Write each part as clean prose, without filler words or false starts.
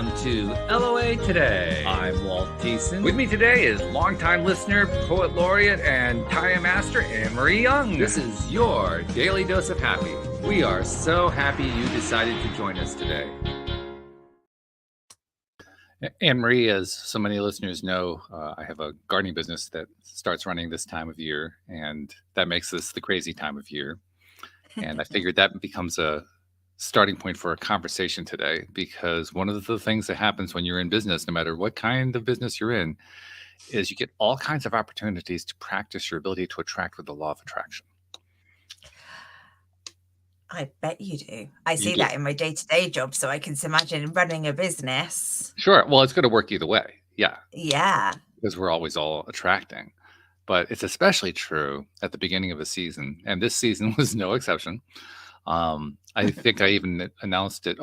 welcome to LOA Today. I'm Walt Thiessen. With me today is longtime listener, poet laureate, and Taya master Anne-Marie Young. This is your Daily Dose of Happy. We are so happy you decided to join us today. Anne-Marie, as so many listeners know, I have a gardening business that starts running this time of year, and that makes this the crazy time of year. And I figured that becomes a starting point for a conversation today, because one of the things that happens when you're in business, no matter what kind of business you're in, is you get all kinds of opportunities to practice your ability to attract with the law of attraction. I bet you do. I see that in my day-to-day job, so I can imagine running a business. Sure. Well, it's going to work either way. Yeah. Yeah. Because we're always all attracting. But it's especially true at the beginning of a season. And this season was no exception. I think I even announced it.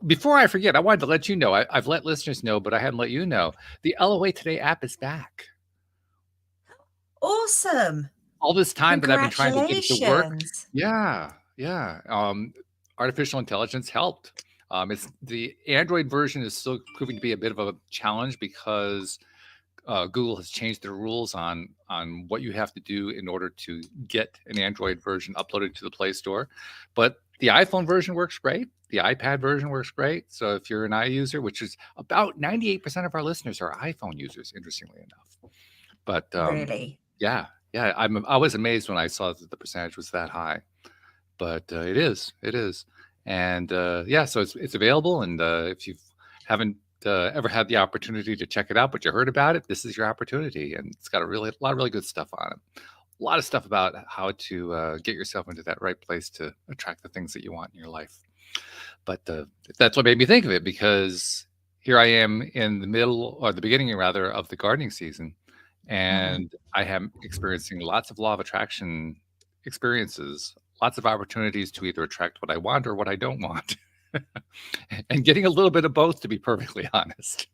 Before I forget, I wanted to let you know, I've let listeners know, but I hadn't let you know, the LOA Today app is back. Awesome. All this time that I've been trying to get it to work. Yeah. Artificial intelligence helped. It's the Android version is still proving to be a bit of a challenge because Google has changed their rules on what you have to do in order to get an Android version uploaded to the Play Store. But the iPhone version works great. The iPad version works great. So if you're an iUser, which is about 98% of our listeners are iPhone users, interestingly enough. But really, yeah, I was amazed when I saw that the percentage was that high. But it is, and so it's available. And if you haven't ever had the opportunity to check it out, but you heard about it, this is your opportunity. And it's got a lot of really good stuff on it. A lot of stuff about how to get yourself into that right place to attract the things that you want in your life. But that's what made me think of it, because here I am in the middle, or the beginning rather, of the gardening season. And I am experiencing lots of law of attraction experiences, lots of opportunities to either attract what I want or what I don't want. And getting a little bit of both, to be perfectly honest.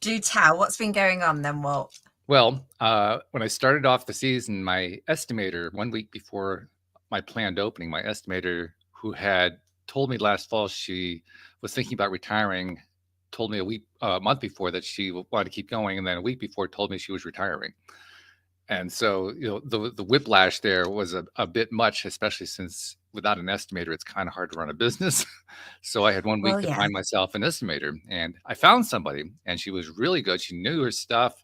Do tell, what's been going on then, Walt? Well, when I started off the season, my estimator, 1 week before my planned opening, my estimator, who had told me last fall she was thinking about retiring, told me a month before that she wanted to keep going, and then a week before told me she was retiring. And so, the whiplash there was a bit much, especially since without an estimator, it's kind of hard to run a business. So I had 1 week to find myself an estimator, and I found somebody, and she was really good. She knew her stuff,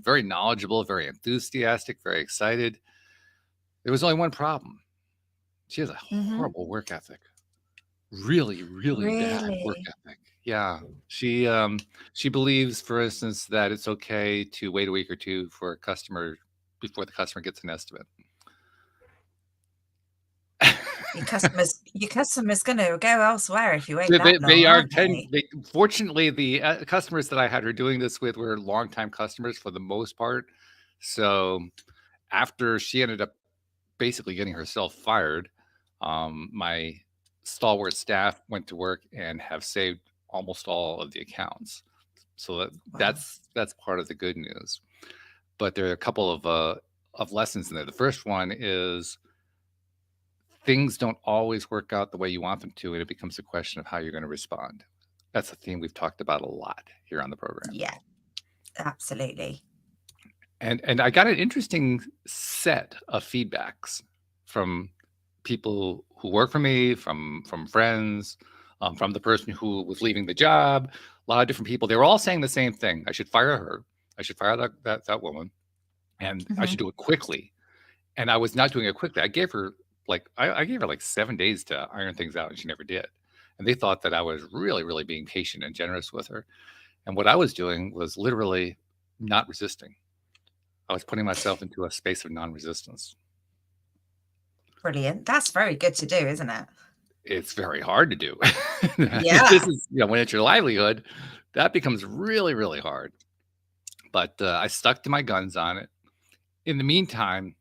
very knowledgeable, very enthusiastic, very excited. There was only one problem. She has a horrible work ethic. Really, really bad work ethic. Yeah. She believes, for instance, that it's okay to wait a week or two for a customer before the customer gets an estimate. Your customer's going to go elsewhere if you wait that long. Fortunately, the customers that I had her doing this with were longtime customers for the most part. So after she ended up basically getting herself fired, my stalwart staff went to work and have saved almost all of the accounts. So that's part of the good news. But there are a couple of lessons in there. The first one is things don't always work out the way you want them to, and it becomes a question of how you're going to respond. That's a theme we've talked about a lot here on the program. Yeah, absolutely. And I got an interesting set of feedbacks from people who work for me, from friends, from the person who was leaving the job. A lot of different people. They were all saying the same thing. I should fire her. I should fire that woman, and I should do it quickly. And I was not doing it quickly. I gave her like 7 days to iron things out, and she never did. And they thought that I was really, really being patient and generous with her. And what I was doing was literally not resisting. I was putting myself into a space of non-resistance. Brilliant. That's very good to do, isn't it? It's very hard to do. Yeah. This is, when it's your livelihood, that becomes really, really hard. But I stuck to my guns on it. In the meantime,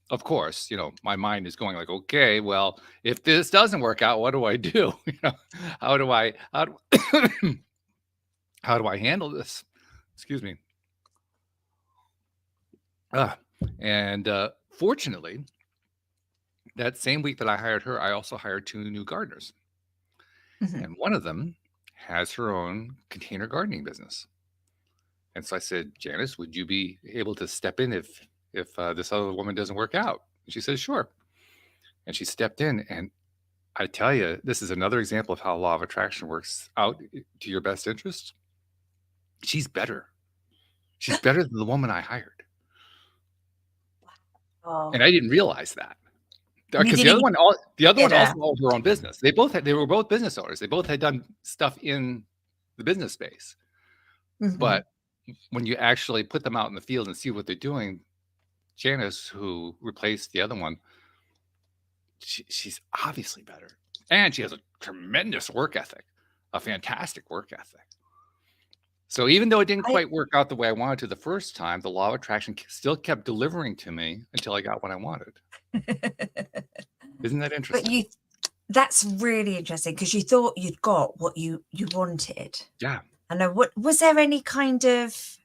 of course, my mind is going like, okay, well, if this doesn't work out, what do I do? How do I handle this? Excuse me. And fortunately, that same week that I hired her, I also hired 2 new gardeners. Mhm. And one of them has her own container gardening business. And so I said, Janice, would you be able to step in if this other woman doesn't work out? And she said, sure. And she stepped in, and I tell you, this is another example of how law of attraction works out to your best interest. She's better. She's better than the woman I hired. Oh, And I didn't realize that. and you Because didn't the other one get her. also owned her own business. They were both business owners. They both had done stuff in the business space. Mhm. But when you actually put them out in the field and see what they're doing, Janice, who replaced the other one, she's obviously better. And she has a tremendous work ethic, a fantastic work ethic. So even though it didn't I quite work out the way I wanted to the first time, the law of attraction still kept delivering to me until I got what I wanted. Isn't that but interesting? that's really interesting because you thought you'd got what you wanted. Yeah. I know. What was there any kind of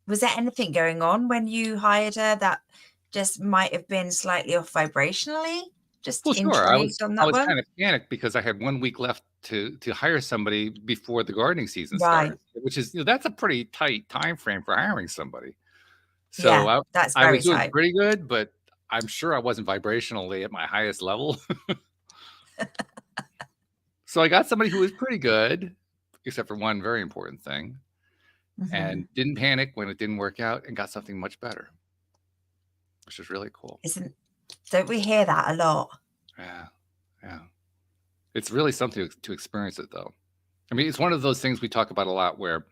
was there anything going on when you hired her that just might have been slightly off vibrationally? Just Well, sure. intrigued on I that was one? kind of panicked because I had 1 week left to hire somebody before the gardening season Right. starts, which is, that's a pretty tight time frame for hiring somebody. So Yeah, that's I was very doing tight. pretty good, but I'm sure I wasn't vibrationally at my highest level. So I got somebody who was pretty good, except for one very important thing, Mhm. and didn't panic when it didn't work out and got something much better, which is really cool. Don't we hear that a lot? Yeah. Yeah. It's really something to experience it, though. I mean, it's one of those things we talk about a lot where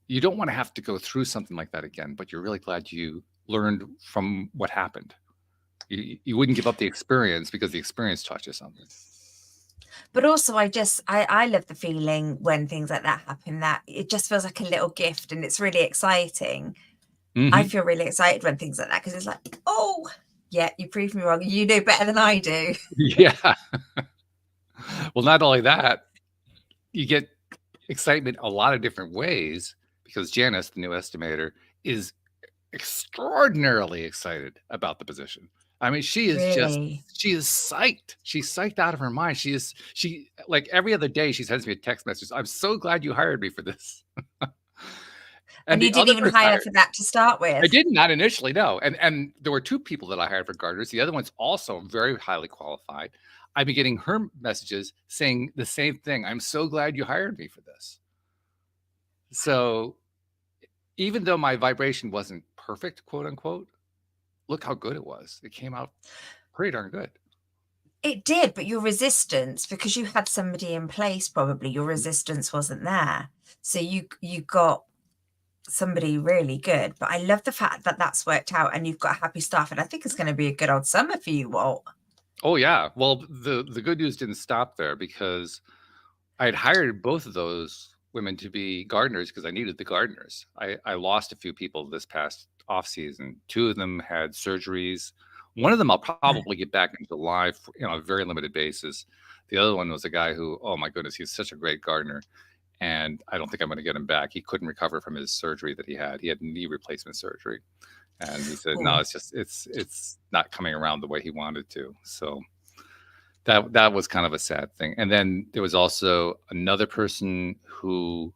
you don't want to have to go through something like that again, but you're really glad you learned from what happened. You wouldn't give up the experience because the experience taught you something. But also I love the feeling when things like that happen, that it just feels like a little gift and it's really exciting. I Hmm. feel really excited when things like that because it's like, oh, yeah, you proved me wrong. You know better than I do. Yeah. Well, not only that, you get excitement a lot of different ways because Janice, the new estimator, is extraordinarily excited about the position. I mean, Really? she is psyched. She's psyched out of her mind. She like every other day she sends me a text message. I'm so glad you hired me for this. And And you the didn't other even person hire for that to start I with? did not initially, no. And there were 2 people that I hired for gardeners. The other one's also very highly qualified. I've been getting her messages saying the same thing. I'm so glad you hired me for this. So even though my vibration wasn't perfect, quote unquote, look how good it was. It came out pretty darn good. It did, but your resistance, because you had somebody in place, probably your resistance wasn't there. So you got somebody really good. But I love the fact that that's worked out and you've got happy staff. And I think it's going to be a good old summer for you, Walt. Oh yeah. Well, the good news didn't stop there because I had hired both of those women to be gardeners because I needed the gardeners. I lost a few people this past off season. 2 of them had surgeries. One of them I'll Right. probably get back into live, on a very limited basis. The other one was a guy who, oh my goodness, he's such a great gardener, and I don't think I'm going to get him back. He couldn't recover from his surgery that he had. He had knee replacement surgery, and he said, no, Oh, it's not coming around the way he wanted to. So that was kind of a sad thing. And then there was also another person who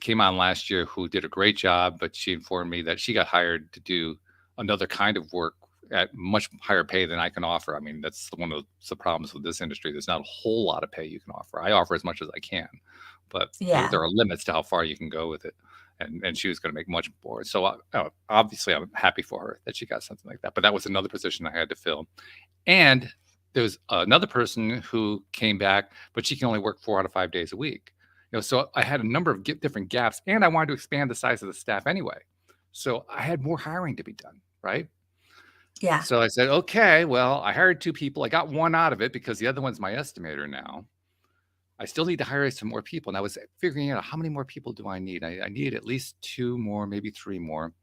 came on last year who did a great job, but she informed me that she got hired to do another kind of work at much higher pay than I can offer. I mean, that's one of the problems with this industry. There's not a whole lot of pay you can offer. I offer as much as I can, but yeah. there are limits to how far you can go with it. And she was going to make much more. So obviously, I'm happy for her that she got something like that. But that was another position I had to fill. And there was another person who came back, but she can only work 4 out of 5 days a week. So I had a number of different gaps, and I wanted to expand the size of the staff anyway. So I had more hiring to be done, right? Yeah. So I said, okay, well, I hired 2 people. I got one out of it because the other one's my estimator now. I still need to hire some more people. And I was figuring out how many more people do I need? I need at least 2 more, maybe 3 more.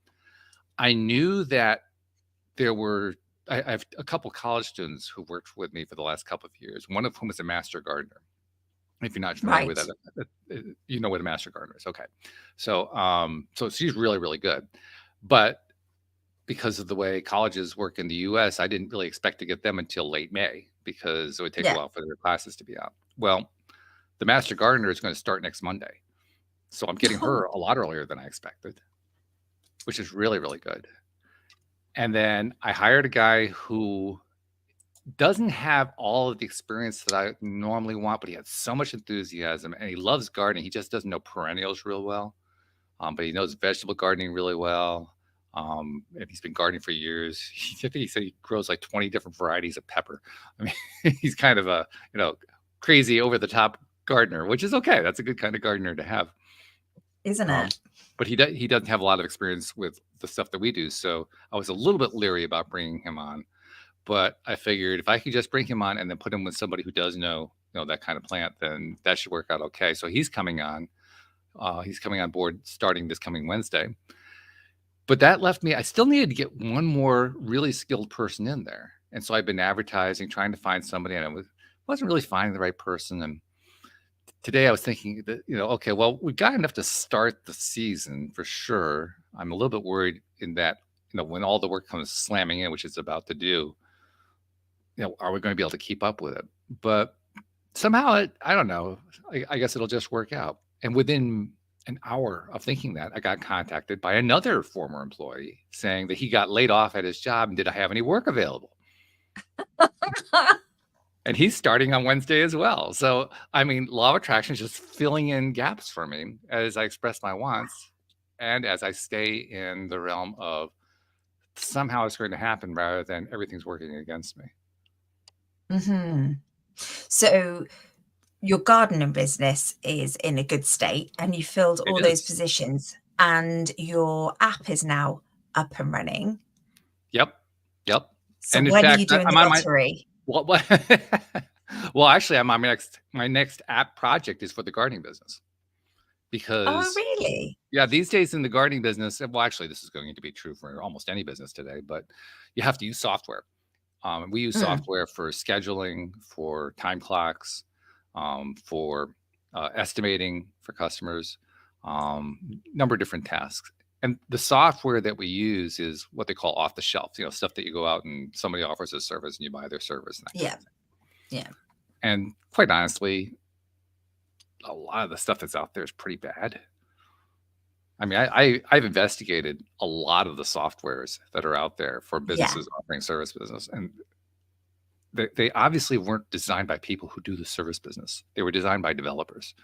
I knew that there were I have a couple college students who worked with me for the last couple of years, one of whom is a master gardener. If you're not familiar with Right. that, you know what a master gardener is. Okay. So she's really, really good. But because of the way colleges work in the US, I didn't really expect to get them until late May because it would take a Yeah. while for their classes to be out. Well, the master gardener is going to start next Monday. So I'm getting her a lot earlier than I expected, which is really, really good. And then I hired a guy who doesn't have all of the experience that I normally want, but he has so much enthusiasm and he loves gardening. He just doesn't know perennials real well, but he knows vegetable gardening really well. And he's been gardening for years. He said he grows like 20 different varieties of pepper. I mean, he's kind of a, crazy over the top gardener, which is okay. That's a good kind of gardener to have. Isn't it? But he doesn't have a lot of experience with the stuff that we do. So I was a little bit leery about bringing him on. But I figured if I could just bring him on and then put him with somebody who does know that kind of plant, then that should work out okay. So he's coming on. He's coming on board starting this coming Wednesday. But that left me, I still needed to get one more really skilled person in there. And so I've been advertising, trying to find somebody, and I wasn't really finding the right person. And today I was thinking that, okay, well, we've got enough to start the season for sure. I'm a little bit worried in that, when all the work comes slamming in, which it's about to do, are we going to be able to keep up with it? But somehow, I don't know. I guess it'll just work out. And within an hour of thinking that, I got contacted by another former employee saying that he got laid off at his job and did I have any work available? And he's starting on Wednesday as well. So, I mean, law of attraction is just filling in gaps for me as I express my wants and as I stay in the realm of somehow it's going to happen rather than everything's working against me. Mm-hmm. So your gardening business is in a good state and you filled all those positions and your app is now up and running. Yep. So and when are you doing the lottery? Well, actually, I'm on my next app project is for the gardening business. Because oh, really? Yeah, these days in the gardening business, well, actually, this is going to be true for almost any business today, but you have to use software. We use software for scheduling, for time clocks, for estimating for customers, number of different tasks. And the software that we use is what they call off the shelf, stuff that you go out and somebody offers a service and you buy their service. Yeah. And quite honestly, a lot of the stuff that's out there is pretty bad. I mean, I've investigated a lot of the softwares that are out there for businesses offering service business, and they obviously weren't designed by people who do the service business. They were designed by developers.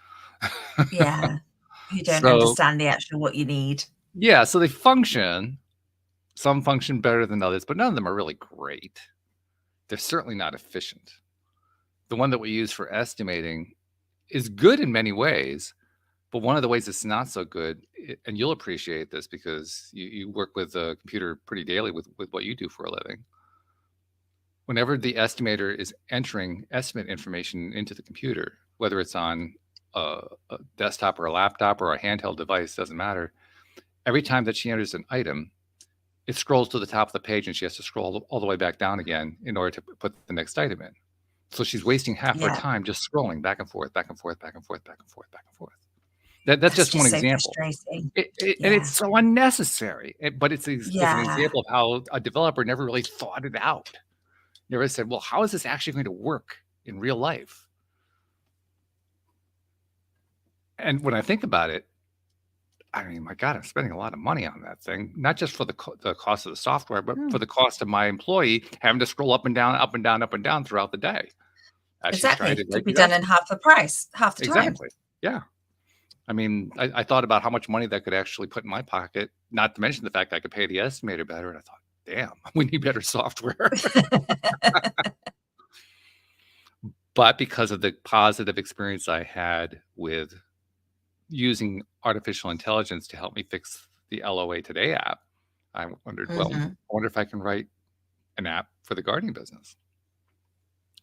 Yeah, who don't understand the actual what you need. Yeah, so they function. Some function better than others, but none of them are really great. They're certainly not efficient. The one that we use for estimating is good in many ways, but one of the ways it's not so good, and you'll appreciate this because you work with a computer pretty daily with what you do for a living. Whenever the estimator is entering estimate information into the computer, whether it's on a desktop or a laptop or a handheld device, doesn't matter. Every time that she enters an item, it scrolls to the top of the page and she has to scroll all the way back down again in order to put the next item in. So she's wasting half her time just scrolling back and forth, back and forth, back and forth, back and forth, back and forth. That's just one example. And it's so unnecessary. But it's an example of how a developer never really thought it out. Never said, well, how is this actually going to work in real life? And when I think about it, I mean, my God, I'm spending a lot of money on that thing, not just for the cost of the software, but for the cost of my employee having to scroll up and down, up and down, up and down throughout the day. Exactly. It could be done in half the price, half the time. Exactly. Yeah. I mean, I thought about how much money that could actually put in my pocket, not to mention the fact I could pay the estimator better. And I thought, damn, we need better software. But because of the positive experience I had with using artificial intelligence to help me fix the LOA Today app, I wondered, well, I wonder if I can write an app for the gardening business.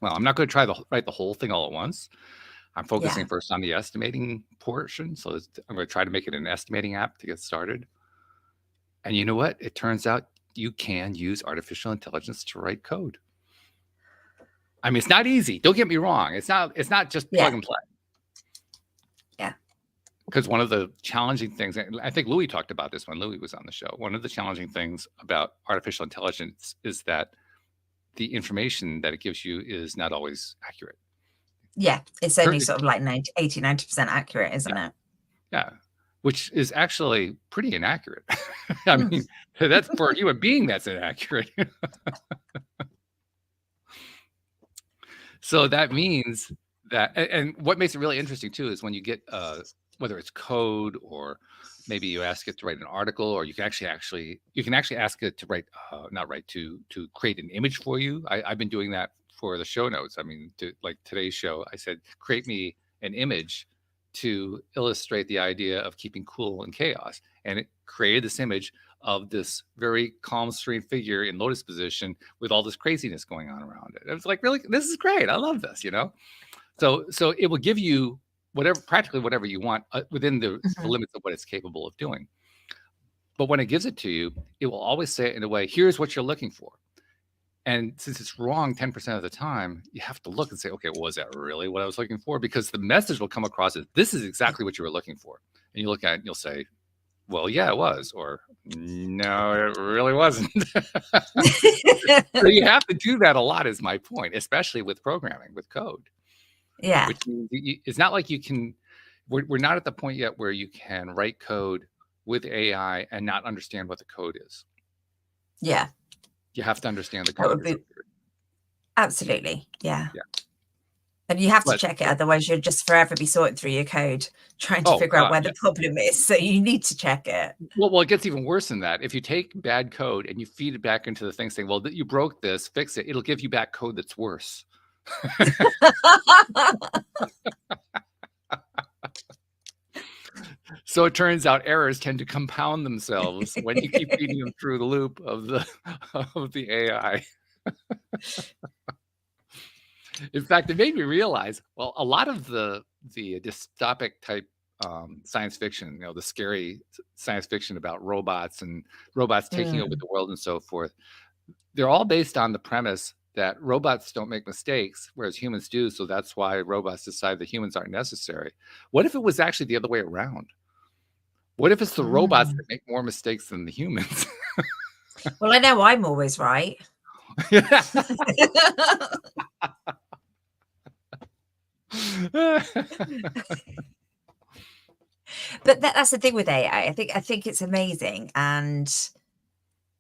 Well, I'm not going to try to write the whole thing all at once. I'm focusing first on the estimating portion. So I'm going to try to make it an estimating app to get started. And you know what? It turns out you can use artificial intelligence to write code. I mean, it's not easy. Don't get me wrong. It's not just plug and play. Yeah. Because one of the challenging things, and I think Louis talked about this when Louis was on the show, one of the challenging things about artificial intelligence is that the information that it gives you is not always accurate. Yeah, it's only Perfect. sort of like 90% accurate, isn't it? Yeah, which is actually pretty inaccurate. I Mm. mean, that's for a human being, that's inaccurate. So that means that, and what makes it really interesting too is when you get whether it's code or maybe you ask it to write an article, or you can actually ask it to write not write to create an image for you. I've been doing that for the show notes. I mean, to like today's show, I said create me an image to illustrate the idea of keeping cool in chaos, and it created this image of this very calm, serene figure in lotus position with all this craziness going on around it. It was like, really, this is great. I love this, you know? So it will give you practically whatever you want within the Mhm. limits of what it's capable of doing. But when it gives it to you, it will always say it in a way, here's what you're looking for. And since it's wrong 10% of the time, you have to look and say, okay, well, was that really what I was looking for? Because the message will come across as, this is exactly what you were looking for. And you look at it and you'll say, well, yeah, it was, or no, it really wasn't. So you have to do that a lot, is my point, especially with programming, with code, Yeah, which means it's not like we're not at the point yet where you can write code with AI and not understand what the code is. yeah, You have to understand the that would code. be absolutely, yeah. Yeah. And you have to But, check it, otherwise you'll just forever be sorting through your code, trying to oh, figure out where yeah. the problem is. So you need to check it. Well, it gets even worse than that. If you take bad code and you feed it back into the thing saying, well, you broke this, fix it, it'll give you back code that's worse. So it turns out errors tend to compound themselves when you keep feeding them through the loop of the AI. In fact, it made me realize, well, a lot of the dystopic type science fiction, the scary science fiction about robots and robots taking over Mm. the world and so forth, they're all based on the premise that robots don't make mistakes, whereas humans do. So that's why robots decide that humans aren't necessary. What if it was actually the other way around? What if it's the robots Mm. that make more mistakes than the humans? Well, I know I'm always right. But that's the thing with AI. I think it's amazing, and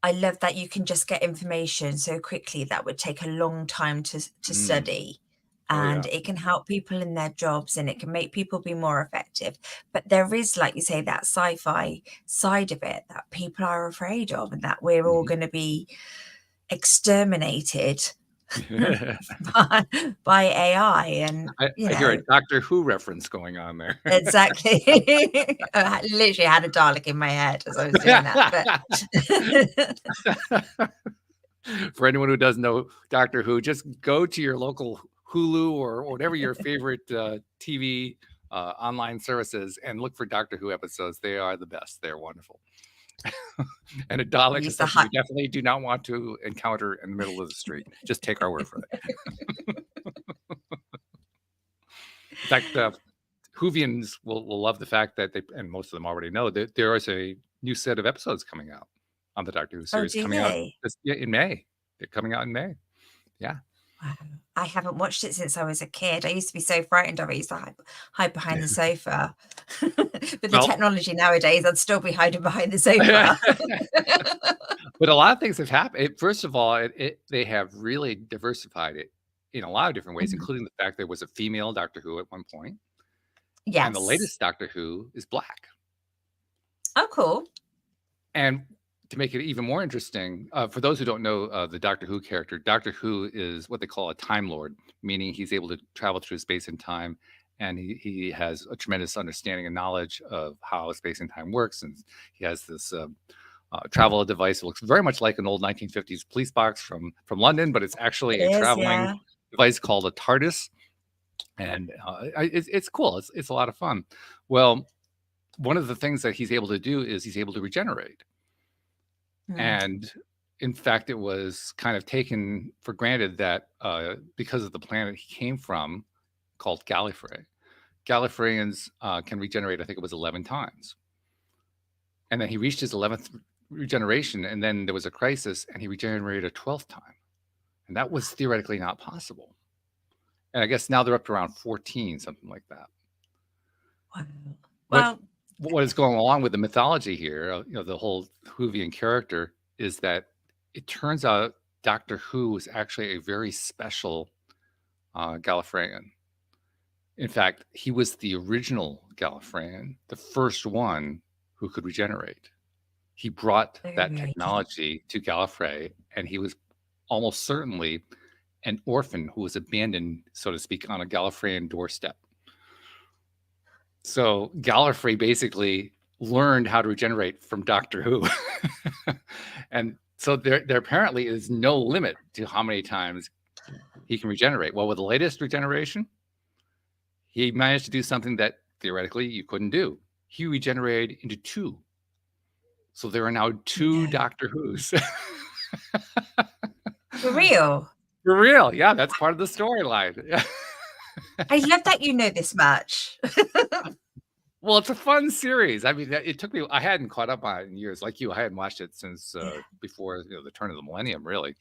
I love that you can just get information so quickly that would take a long time to Mm. study, Oh, and yeah. it can help people in their jobs, and it can make people be more effective. But there is, like you say, that sci-fi side of it that people are afraid of, and that we're all Mhm. going to be exterminated by AI. And I hear a Doctor Who reference going on there. exactly. I literally had a Dalek in my head as I was doing that. But For anyone who doesn't know Doctor Who, just go to your local Hulu or whatever your favorite TV online services and look for Doctor Who episodes. They are the best. They're wonderful. And a I Dalek is used to something you definitely do not want to encounter in the middle of the street. Just take our word for it. In fact, Whovians will love the fact that and most of them already know, that there is a new set of episodes coming out on the Doctor Who Oh, series do coming out they? in May. They're coming out in May. Yeah. Wow. I haven't watched it since I was a kid. I used to be so frightened of it. I used to hide behind the sofa. With the Well, technology nowadays, I'd still be hiding behind the sofa. but a lot of things have happened. First of all, they have really diversified it in a lot of different ways, Mhm. including the fact there was a female Doctor Who at one point, and the Yes. latest Doctor Who is black. Oh, cool. And to make it even more interesting, for those who don't know the Doctor Who character, Doctor Who is what they call a Time Lord, meaning he's able to travel through space and time, and he has a tremendous understanding and knowledge of how space and time works. And he has this travel device that looks very much like an old 1950s police box from London, but it's It actually a is, traveling yeah. device called a TARDIS, and it's cool. It's a lot of fun. Well, one of the things that he's able to do is he's able to regenerate. Mm. And in fact, it was kind of taken for granted that because of the planet he came from, called Gallifrey, Gallifreyans can regenerate, I think it was 11 times. And then he reached his 11th regeneration, and then there was a crisis, and he regenerated a 12th time. And that was theoretically not possible. And I guess now they're up to around 14, something like that. Wow. What Well, what is going along with the mythology here, the whole Whovian character, is that it turns out Doctor Who was actually a very special Gallifreyan. In fact, he was the original Gallifreyan, the first one who could regenerate. He brought that okay. technology to Gallifrey, and he was almost certainly an orphan who was abandoned, so to speak, on a Gallifreyan doorstep. So Gallifrey basically learned how to regenerate from Doctor Who. And so there apparently is no limit to how many times he can regenerate. Well, with the latest regeneration, he managed to do something that theoretically you couldn't do. He regenerated into 2. So there are now 2 Doctor Whos. For real. For real. Yeah, that's part of the storyline. I love that you know this much. Well, it's a fun series. I mean, it took me, I hadn't caught up on it in years. Like you, I hadn't watched it since before the turn of the millennium, really.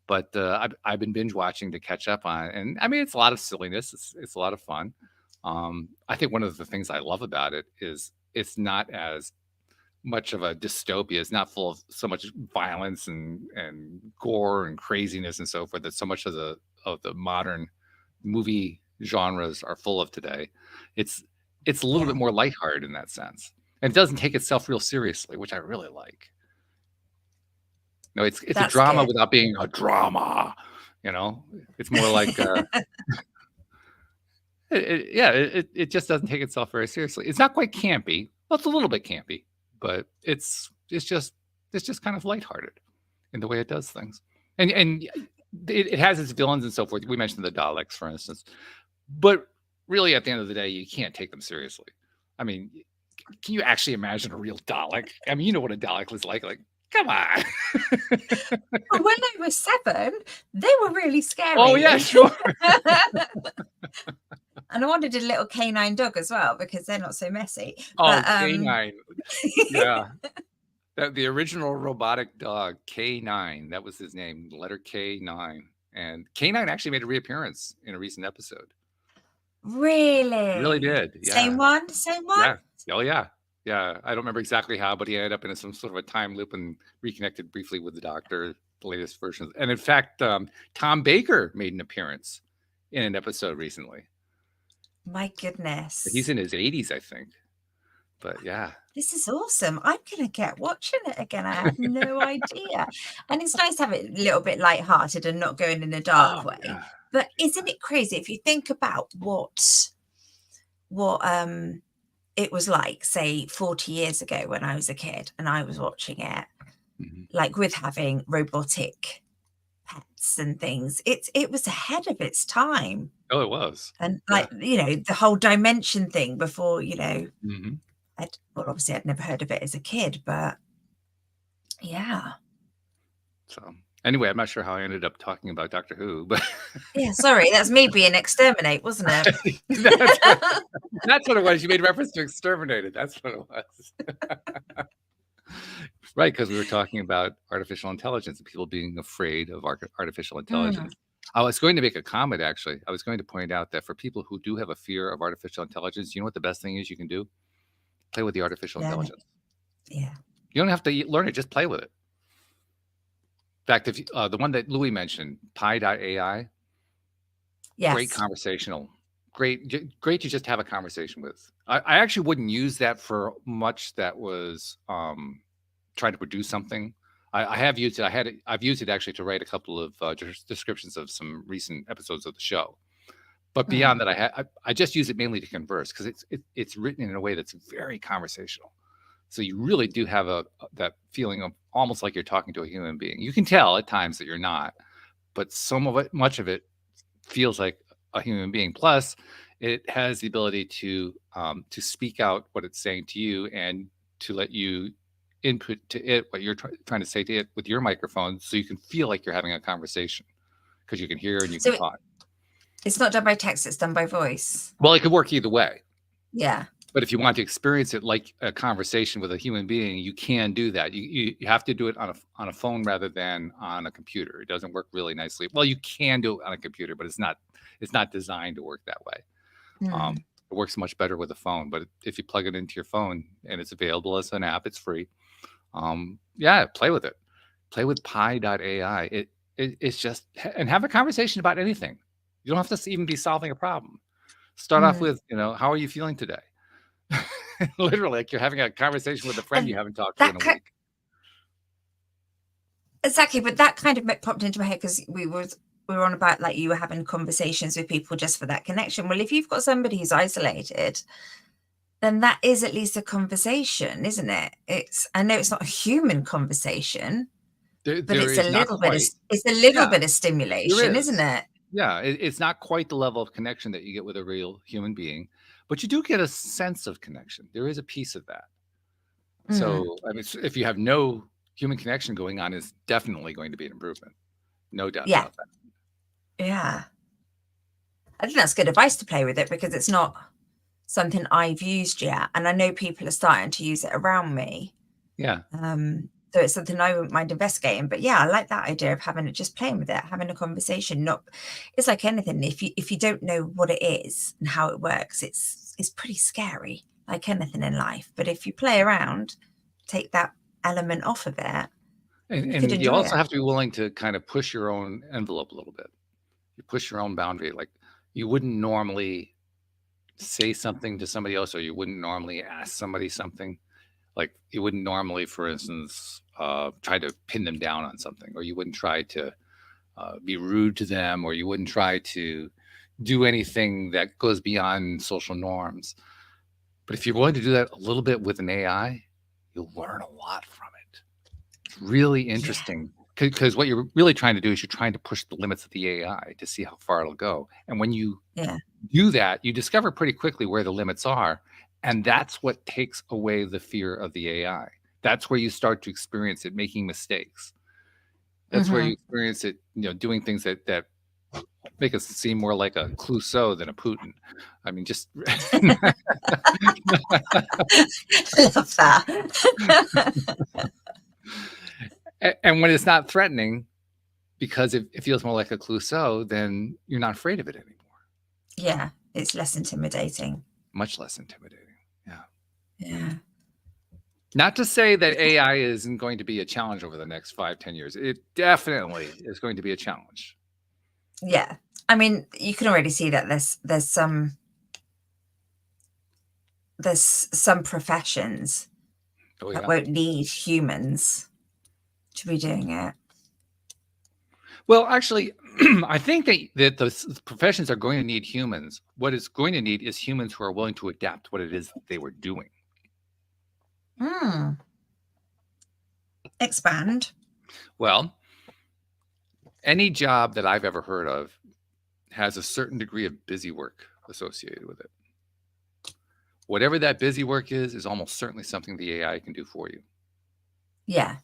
But I've been binge watching to catch up on it. And I mean, it's a lot of silliness. It's a lot of fun. I think one of the things I love about it is it's not as much of a dystopia. It's not full of so much violence and gore and craziness and so forth that so much of the modern movie genres are full of today. It's a little bit more lighthearted in that sense, and it doesn't take itself real seriously, which I really like. No, it's a drama without being a drama. It's more like it just doesn't take itself very seriously. It's not quite campy. Well, it's a little bit campy, but it's just kind of lighthearted in the way it does things. And it has its villains and so forth. We mentioned the Daleks, for instance, but really at the end of the day, you can't take them seriously. I mean, can you actually imagine a real Dalek? I mean, you know what a Dalek was like. Like, come on. But when they were 7, they were really scary. Oh yeah, sure. And I wanted a little canine dog as well because they're not so messy. Oh, canine. Yeah. The original robotic dog, K9, that was his name, the letter K9. And K9 actually made a reappearance in a recent episode. Really? Really did. Yeah. Same one? Yeah. Oh, yeah. Yeah. I don't remember exactly how, but he ended up in some sort of a time loop and reconnected briefly with the Doctor, the latest version. And in fact, Tom Baker made an appearance in an episode recently. My goodness. He's in his 80s, I think. But yeah. This is awesome. I'm going to get watching it again. I have no idea. And it's nice to have it a little bit lighthearted and not going in a dark way. Yeah. But isn't it crazy if you think about what it was like, say, 40 years ago when I was a kid and I was watching it, like with having robotic pets and things. It was ahead of its time. Oh, it was. And like, the whole dimension thing before, well, obviously I'd never heard of it as a kid, but yeah. So anyway, I'm not sure how I ended up talking about Doctor Who, but yeah, sorry, that's me being Exterminate, wasn't it? That's what it was. You made reference to Exterminated. That's what it was. Right, because we were talking about artificial intelligence and people being afraid of artificial intelligence. I was going to make a comment, actually. I was going to point out that for people who do have a fear of artificial intelligence, you know what the best thing is you can do? Play with the artificial intelligence. Yeah. You don't have to learn it. Just play with it. In fact, if the one that Louis mentioned, Pi.ai, yes. Great conversational. Great to just have a conversation with. I actually wouldn't use that for much that was trying to produce something. I have used it. I've used it actually to write a couple of descriptions of some recent episodes of the show. But beyond that, I just use it mainly to converse because it's written in a way that's very conversational. So you really do have that feeling of almost like you're talking to a human being. You can tell at times that you're not, but much of it feels like a human being. Plus, it has the ability to speak out what it's saying to you and to let you input to it what you're trying to say to it with your microphone, so you can feel like you're having a conversation because you can hear and you can talk. It's not done by text, it's done by voice. Well, it could work either way. Yeah. But if you want to experience it like a conversation with a human being, you can do that. You have to do it on a phone rather than on a computer. It doesn't work really nicely. Well, you can do it on a computer, but it's not It's not designed to work that way. Hmm. It works much better with a phone, but if you plug it into your phone and it's available as an app, it's free. Yeah, play with it. Play with pi.ai. It's just, and have a conversation about anything. You don't have to even be solving a problem. Start off Hmm. with, how are you feeling today? Literally, like you're having a conversation with a friend you And haven't talked to in that a week. exactly, but that kind of popped into my head because we were on about like you were having conversations with people just for that connection. Well, if you've got somebody who's isolated, then that is at least a conversation, isn't it? I know it's not a human conversation, but There it's a is not little bit of quite. Yeah, there stimulation, isn't is. it? Yeah, it's not quite the level of connection that you get with a real human being, but you do get a sense of connection. There is a piece of that. Mm, So, I mean, if you have no human connection going on, it's definitely going to be an improvement. No doubt yeah, about that. yeah. I think that's good advice to play with it because it's not something I've used yet, and I know people are starting to use it around me. Yeah. So it's something I wouldn't mind investigating. But yeah, I like that idea of having it, just playing with it, having a conversation. Not, it's like anything. If you don't know what it is and how it works, it's pretty scary, like anything in life. But if you play around, take that element off of it, you could And you enjoy also it. have to be willing to kind of push your own envelope a little bit. You push your own boundary. Like you wouldn't normally say something to somebody else, or you wouldn't normally ask somebody something. Like you wouldn't normally, for instance, try to pin them down on something, or you wouldn't try to be rude to them, or you wouldn't try to do anything that goes beyond social norms. But if you're willing to do that a little bit with an AI, you'll learn a lot from it. It's really Yeah. interesting because what you're really trying to do is you're trying to push the limits of the AI to see how far it'll go. And when you Yeah. do that, you discover pretty quickly where the limits are. And that's what takes away the fear of the AI. That's where you start to experience it making mistakes. That's where you Hmm. experience it, doing things that make us seem more like a Clouseau than a Putin. I mean, just Love that. and when it's not threatening, because it feels more like a Clouseau, then you're not afraid of it anymore. Yeah, it's less intimidating. Much less intimidating. Yeah. Yeah. Not to say that AI isn't going to be a challenge over the next 5, 10 years. It definitely is going to be a challenge. Yeah. I mean, you can already see that there's some professions Oh that yeah. won't need humans to be doing it. Well, actually, I think that the professions are going to need humans. What it's going to need is humans who are willing to adapt what it is they were doing. Expand. Well, any job that I've ever heard of has a certain degree of busy work associated with it. Whatever that busy work is almost certainly something the AI can do for you. Yeah.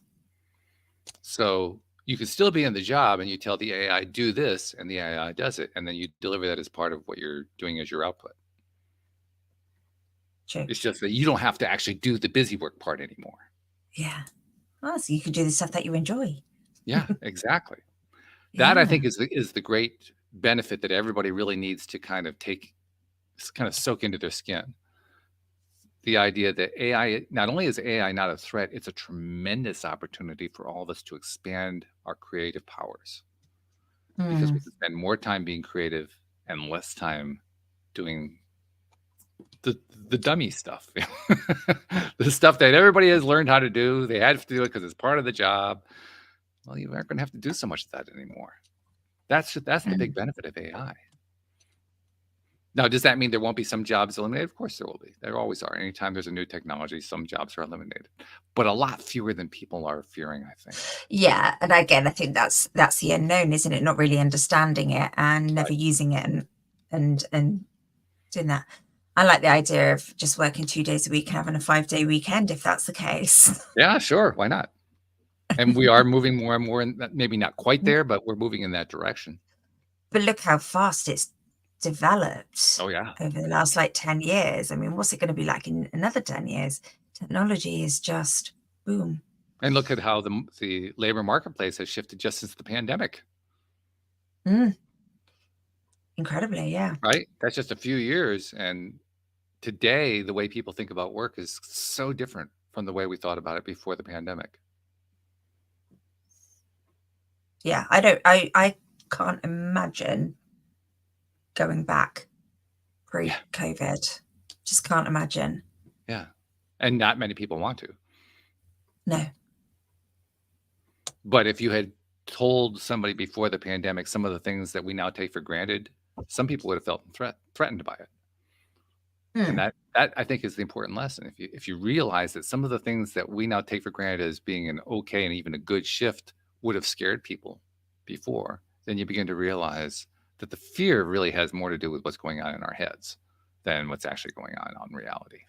So you can still be in the job and you tell the AI, do this, and the AI does it. And then you deliver that as part of what you're doing as your output. True. It's just that you don't have to actually do the busy work part anymore. Yeah. Oh, so you can do the stuff that you enjoy. Yeah, exactly. That I Yeah. think is the great benefit that everybody really needs to kind of soak into their skin. The idea that AI, not only is AI not a threat, it's a tremendous opportunity for all of us to expand our creative powers because we can spend more time being creative and less time doing the dummy stuff, the stuff that everybody has learned how to do. They had to do it because it's part of the job. Well, you aren't going to have to do so much of that anymore. That's the big benefit of AI. Now, does that mean there won't be some jobs eliminated? Of course there will be. There always are. Anytime there's a new technology, some jobs are eliminated, but a lot fewer than people are fearing, I think. Yeah. And again, I think that's the unknown, isn't it? Not really understanding it and never Right. using it and doing that. I like the idea of just working 2 days a week and having a 5-day weekend, if that's the case. Yeah, sure. Why not? And we are moving more and more, maybe not quite there, but we're moving in that direction. But look how fast it's developed Oh, yeah. over the last like 10 years. I mean, what's it going to be like in another 10 years? Technology is just boom. And look at how the labor marketplace has shifted just since the pandemic. Mm. Incredibly, yeah. right? That's just a few years. And today, the way people think about work is so different from the way we thought about it before the pandemic. Yeah, I can't imagine going back Yeah. pre-COVID. Just can't imagine. Yeah. And not many people want to. No. But if you had told somebody before the pandemic some of the things that we now take for granted, some people would have felt threatened by it. And Mm. that I think is the important lesson. If you realize that some of the things that we now take for granted as being an okay and even a good shift would have scared people before, then you begin to realize that the fear really has more to do with what's going on in our heads than what's actually going on reality.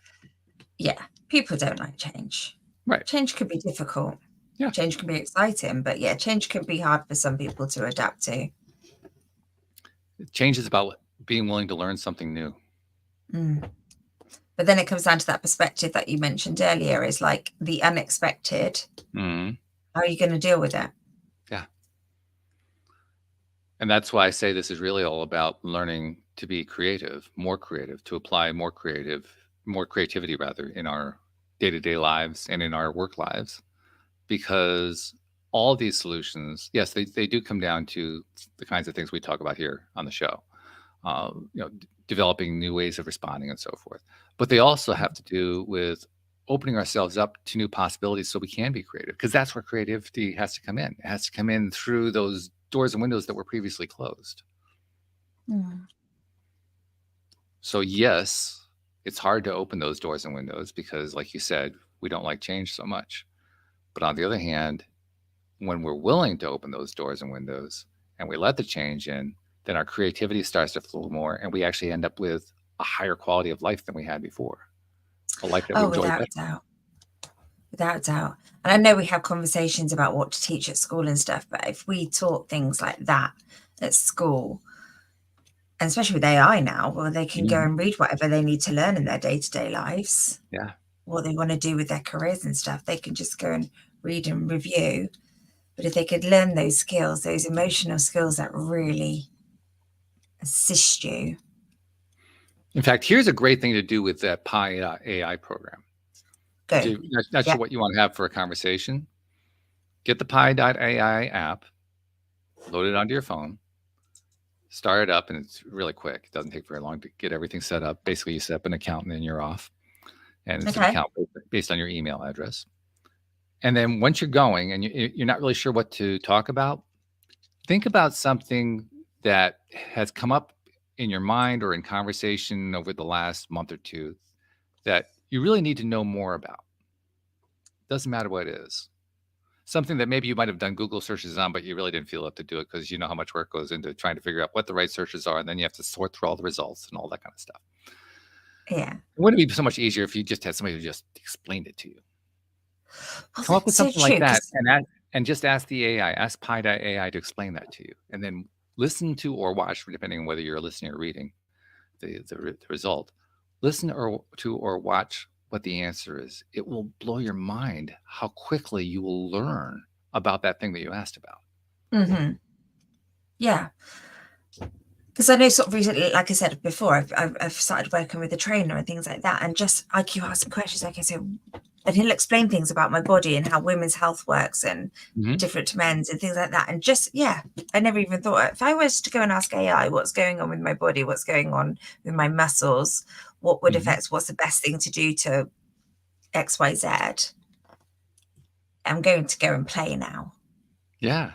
Yeah, people don't like change. Right. Change could be difficult. Yeah. Change can be exciting, but yeah, change can be hard for some people to adapt to. Change is about being willing to learn something new. Mm. But then it comes down to that perspective that you mentioned earlier, is like the unexpected. Mm-hmm. How are you going to deal with it? Yeah. And that's why I say this is really all about learning to be creative, to apply more creativity rather in our day-to-day lives and in our work lives, because all these solutions, yes, they do come down to the kinds of things we talk about here on the show, developing new ways of responding and so forth. But they also have to do with opening ourselves up to new possibilities so we can be creative, because that's where creativity has to come in. It has to come in through those doors and windows that were previously closed. Mm. So yes, it's hard to open those doors and windows because, like you said, we don't like change so much. But on the other hand, when we're willing to open those doors and windows and we let the change in, then our creativity starts to flow more, and we actually end up with a higher quality of life than we had before. A life that we enjoy without better. doubt. Without doubt. And I know we have conversations about what to teach at school and stuff, but if we taught things like that at school, and especially with AI now, where they can go and read whatever they need to learn in their day-to-day lives, Yeah. what they want to do with their careers and stuff, they can just go and read and review. But if they could learn those skills, those emotional skills that really assist you. In fact, here's a great thing to do with that Pi AI program. Go. Not sure what you want to have for a conversation. Get the Pi.ai app, load it onto your phone, start it up, and it's really quick. It doesn't take very long to get everything set up. Basically, you set up an account and then you're off. And it's an account based on your email address. And then once you're going and you're not really sure what to talk about, think about something that has come up in your mind or in conversation over the last month or two that you really need to know more about. Doesn't matter what it is. Something that maybe you might have done Google searches on, but you really didn't feel up to do it because you know how much work goes into trying to figure out what the right searches are, and then you have to sort through all the results and all that kind of stuff. Yeah. Wouldn't it be so much easier if you just had somebody who just explained it to you? Well, come up with so something like true, that and just ask the AI, ask Pi.ai to explain that to you, and then listen to or watch, depending on whether you're listening or reading the result. Listen to or watch what the answer is. It will blow your mind how quickly you will learn about that thing that you asked about. Mm-hmm. Yeah. Because I know sort of recently, like I said before, I've started working with a trainer and things like that, and just I keep asking questions like, so, and he'll explain things about my body and how women's health works and different to men's and things like that. And just, yeah, I never even thought, if I was to go and ask AI what's going on with my body, what's going on with my muscles, what would affect, what's the best thing to do to X, Y, Z, I'm going to go and play now. Yeah.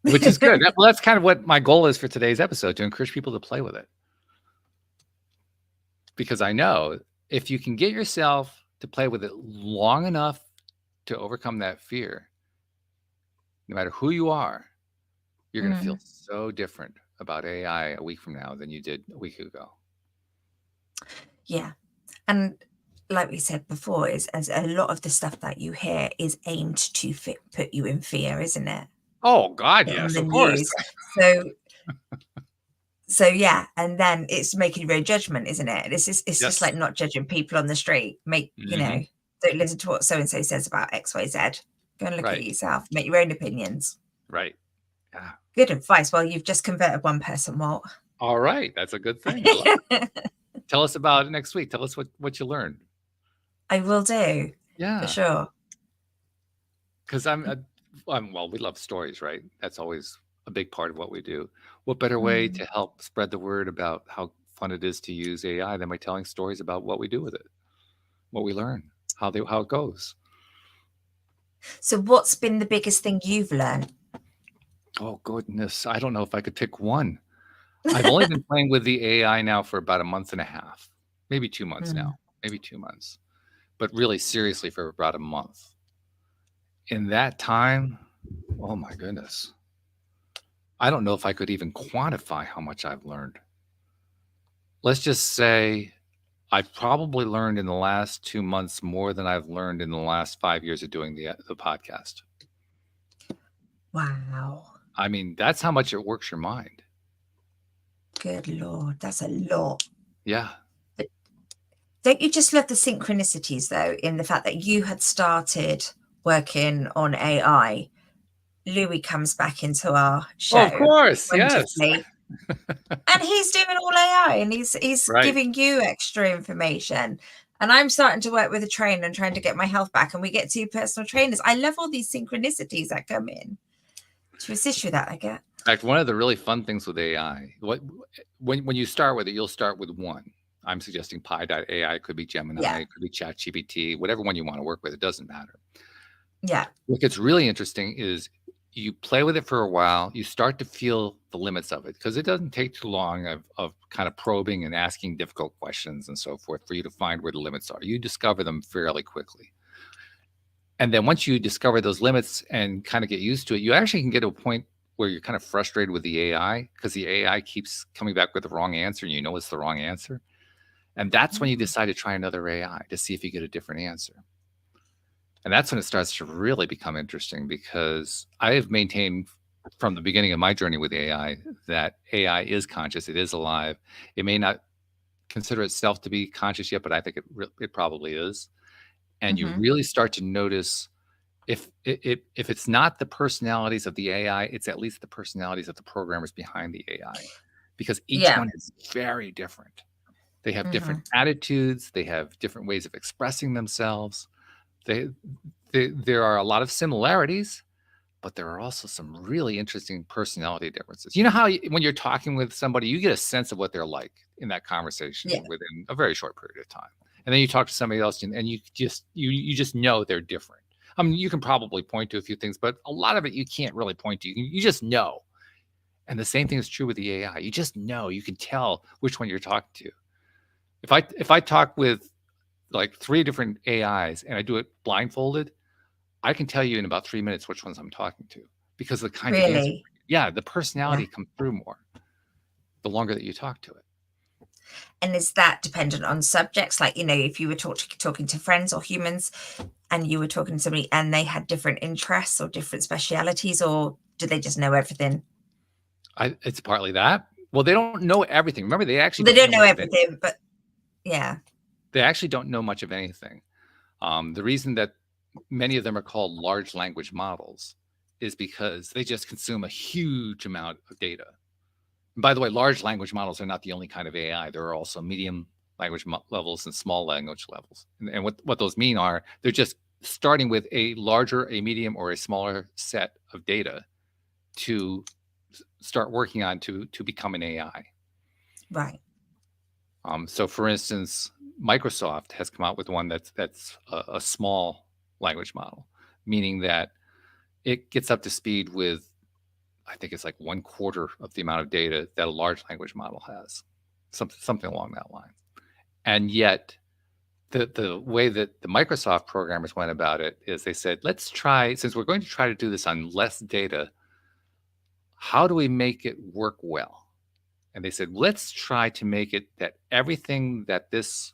Which is good. Well, that's kind of what my goal is for today's episode, to encourage people to play with it. Because I know if you can get yourself to play with it long enough to overcome that fear, no matter who you are, you're going to feel so different about AI a week from now than you did a week ago. Yeah. And like we said before, is as a lot of the stuff that you hear is aimed to put you in fear, isn't it? Oh God, yes, of course. So yeah, and then it's making your own judgment, isn't it? It's just like not judging people on the street. You know, don't listen to what so and so says about X, Y, Z. Go and look at yourself. Make your own opinions. Right. Yeah. Good advice. Well, you've just converted one person, Walt. All right. That's a good thing. I love it. Tell us about it next week. Tell us what you learned. I will do, for Yeah. sure. Because well, we love stories, right? That's always a big part of what we do. What better way Mm. to help spread the word about how fun it is to use AI than by telling stories about what we do with it, what we learn, how it goes. So what's been the biggest thing you've learned? Oh goodness, I don't know if I could pick one. I've only been playing with the AI now for about a month and a half, maybe 2 months now, Mm. maybe 2 months, but really seriously for about a month. In that time, oh my goodness, I don't know if I could even quantify how much I've learned. Let's just say I've probably learned in the last 2 months more than I've learned in the last 5 years of doing the podcast. Wow. I mean, that's how much it works your mind. Good Lord, that's a lot. Yeah. But don't you just love the synchronicities, though, in the fact that you had started working on AI? Louis comes back into our Oh, of show course. Yes. wonderfully, and he's doing all AI, and he's Right. giving you extra information. And I'm starting to work with a trainer and trying to get my health back, and we get 2 personal trainers. I love all these synchronicities that come in to assist you that I get. In fact, one of the really fun things with AI, when you start with it, you'll start with one. I'm suggesting Pi.ai, could be Gemini, Yeah. it could be ChatGPT, whatever one you want to work with, it doesn't matter. Yeah. What gets really interesting is you play with it for a while, you start to feel the limits of it because it doesn't take too long of kind of probing and asking difficult questions and so forth for you to find where the limits are. You discover them fairly quickly. And then once you discover those limits and kind of get used to it, you actually can get to a point where you're kind of frustrated with the AI because the AI keeps coming back with the wrong answer and you know it's the wrong answer. And that's when you decide to try another AI to see if you get a different answer. And that's when it starts to really become interesting because I have maintained from the beginning of my journey with AI that AI is conscious, it is alive. It may not consider itself to be conscious yet, but I think it probably is. And you Mm-hmm. really start to notice if it's not the personalities of the AI, it's at least the personalities of the programmers behind the AI, because each one is very different. They have different attitudes. They have different ways of expressing themselves. There are a lot of similarities, but there are also some really interesting personality differences. You know how when you're talking with somebody, you get a sense of what they're like in that conversation Yeah. within a very short period of time, and then you talk to somebody else, and you just know they're different. I mean, you can probably point to a few things, but a lot of it you can't really point to. You just know. And the same thing is true with the AI. You just know. You can tell which one you're talking to. If I talk with like 3 different AIs and I do it blindfolded, I can tell you in about 3 minutes which ones I'm talking to because the kinds of answers. Really? Yeah, the personality comes through more the longer that you talk to it. And is that dependent on subjects? Like, you know, if you were talking to friends or humans and you were talking to somebody and they had different interests or different specialities, or do they just know everything? It's partly that. Well, they don't know everything. Remember, they actually They don't don't know know much of anything. everything, but yeah. They actually don't know much of anything. The reason that many of them are called large language models is because they just consume a huge amount of data. And by the way, large language models are not the only kind of AI. There are also medium language levels and small language levels. And what those mean are they're just starting with a larger, a medium, or a smaller set of data to start working on to become an AI. Right. So, for instance, Microsoft has come out with one that's a small language model, meaning that it gets up to speed with, I think it's like 1/4 of the amount of data that a large language model has, something along that line. And yet, the way that the Microsoft programmers went about it is they said, let's try, since we're going to try to do this on less data, how do we make it work well? And they said, let's try to make it that everything that this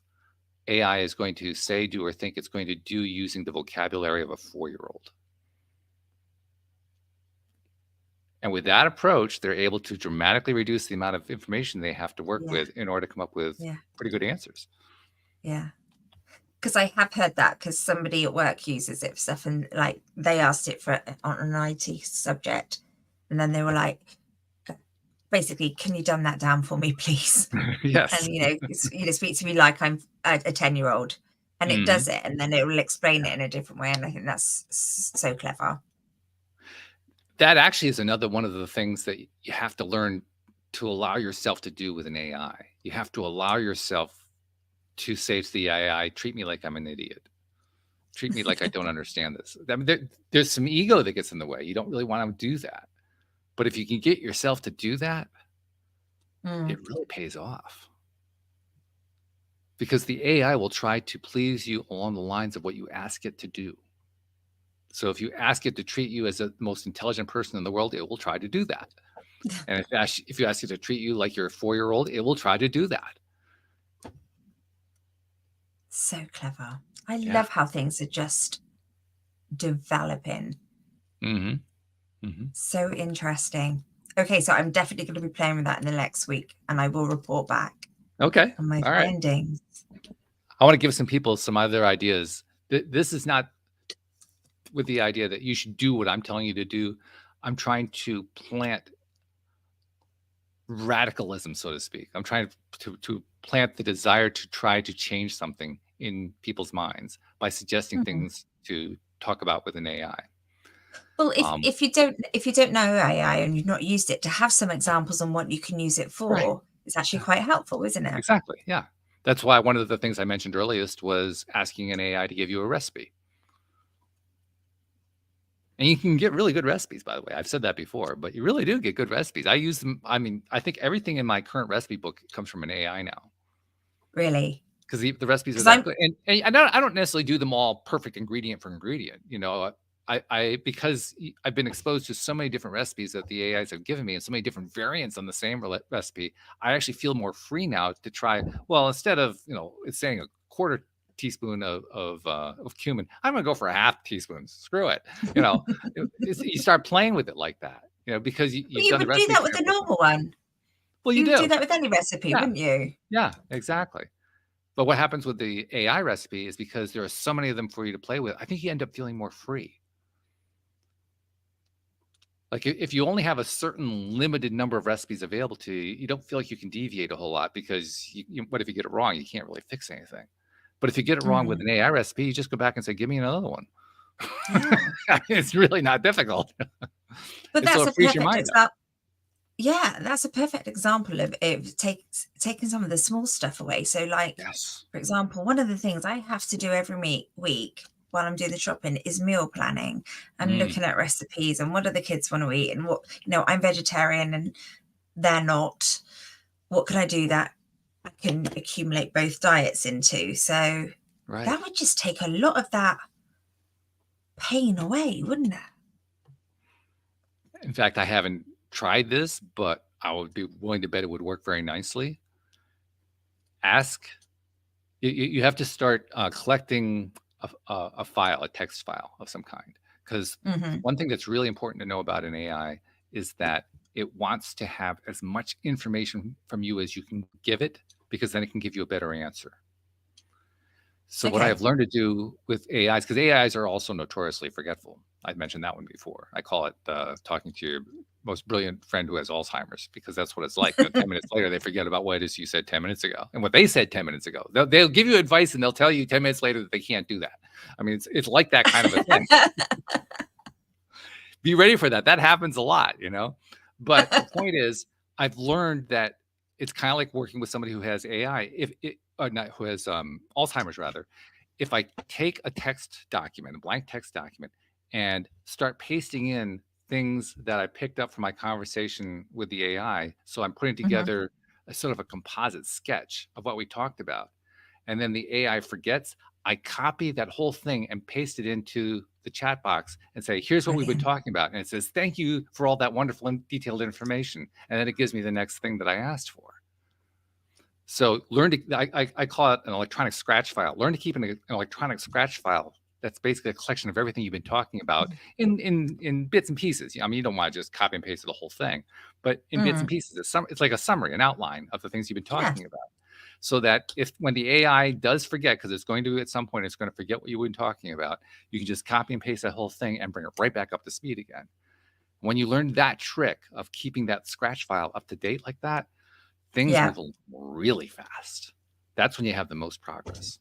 AI is going to say, do, or think it's going to do using the vocabulary of a 4-year-old. And with that approach, they're able to dramatically reduce the amount of information they have to work with in order to come up with pretty good answers. Yeah. Because I have heard that because somebody at work uses it for stuff, and like they asked it for on an IT subject, and then they were like, basically, can you dumb that down for me, please? Yes. And speak to me like I'm a 10-year-old, and it Mhm. does it, and then it will explain Yeah. it in a different way. And I think that's so clever. That actually is another one of the things that you have to learn to allow yourself to do with an AI. You have to allow yourself to say to the AI, "Treat me like I'm an idiot. Treat me like I don't understand this." I mean, there's some ego that gets in the way. You don't really want to do that. But if you can get yourself to do that, Mm. it really pays off. Because the AI will try to please you along the lines of what you ask it to do. So if you ask it to treat you as the most intelligent person in the world, it will try to do that. And if you ask it to treat you like you're a 4-year-old, it will try to do that. So clever. I Yeah. love how things are just developing. Mhm. Mhm. So interesting. Okay, so I'm definitely going to be playing with that in the next week, and I will report back Okay. on my All right. findings. I want to give some people some other ideas. This is not with the idea that you should do what I'm telling you to do. I'm trying to plant radicalism, so to speak. I'm trying to plant the desire to try to change something in people's minds by suggesting Hmm. things to talk about with an AI. Well, Um, if you don't know AI and you've not used it, to have some examples on what you can use it right. for is actually Yeah. quite helpful, isn't it? Exactly. Yeah. That's why one of the things I mentioned earliest was asking an AI to give you a recipe. And you can get really good recipes, by the way. I've said that before, but you really do get good recipes. I use them. I mean, I think everything in my current recipe book comes from an AI now Really, because the recipes are because that I'm good. And I don't necessarily do them all perfect ingredient for ingredient. Because I've been exposed to so many different recipes that the AIs have given me and so many different variants on the same recipe. I actually feel more free now to try. Well, instead of it's saying a quarter teaspoon of cumin, I'm going to go for a half teaspoon. Screw it. You know, you start playing with it like that. Because Well, you've you done the would do recipe that with a example. normal one. Well, you You would do do. that with any recipe, Yeah. wouldn't you? Yeah. Exactly. But what happens with the AI recipe is because there are so many of them for you to play with. I think you end up feeling more free. Like if you only have a certain limited number of recipes available to you, you don't feel like you can deviate a whole lot because what if you get it wrong? You can't really fix anything. But if you get it wrong with Mm. an AI recipe, you just go back and say, "Give me another one." Yeah, It's really not difficult. but And so that's it a frees your perfect mind up. example. Yeah, that's a perfect example of it taking some of the small stuff away. So, like, Yes. for example, one of the things I have to do every week while I'm doing the shopping is meal planning and Mm, looking at recipes and what do the kids want to eat and what, I'm vegetarian and they're not. What can I do that I can accumulate both diets into? So right. that would just take a lot of that pain away, wouldn't it? In fact, I haven't tried this, but I would be willing to bet it would work very nicely. Ask you have to start collecting a file, a text file of some kind. Because Hmm. one thing that's really important to know about an AI is that it wants to have as much information from you as you can give it, because then it can give you a better answer. So what I Okay. have learned to do with AIs, because AIs are also notoriously forgetful. I've mentioned that one before. I call it talking to your most brilliant friend who has Alzheimer's, because that's what it's like. 10 minutes later, they forget about what it is you said 10 minutes ago and what they said 10 minutes ago. They'll give you advice and they'll tell you 10 minutes later that they can't do that. I mean, it's like that kind of a thing. Be ready for that. That happens a lot. But the point is, I've learned that it's kind of like working with somebody who has AI, if it, or not, who has Alzheimer's rather. If I take a text document, a blank text document, and start pasting in things that I picked up from my conversation with the AI, so I'm putting Hmm. together a sort of a composite sketch of what we talked about, and then the AI forgets, I copy that whole thing and paste it into the chat box and say, "Here's what we've been Brilliant. talking about." And it says, "Thank you for all that wonderful and detailed information." And then it gives me the next thing that I asked for. So learn to, I call it an electronic scratch file. Learn to keep an electronic scratch file that's basically a collection of everything you've been talking about in bits and pieces. I mean, you don't want to just copy and paste the whole thing, but in bits and Mm. pieces. It's like a summary, an outline of the things you've been Yeah. talking about. So that when the AI does forget, because it's going to at some point, it's going to forget what you've been talking about, you can just copy and paste that whole thing and bring it right back up to speed again. When you learn that trick of keeping that scratch file up to date like that, things Yeah. move really fast. That's when you have the most progress.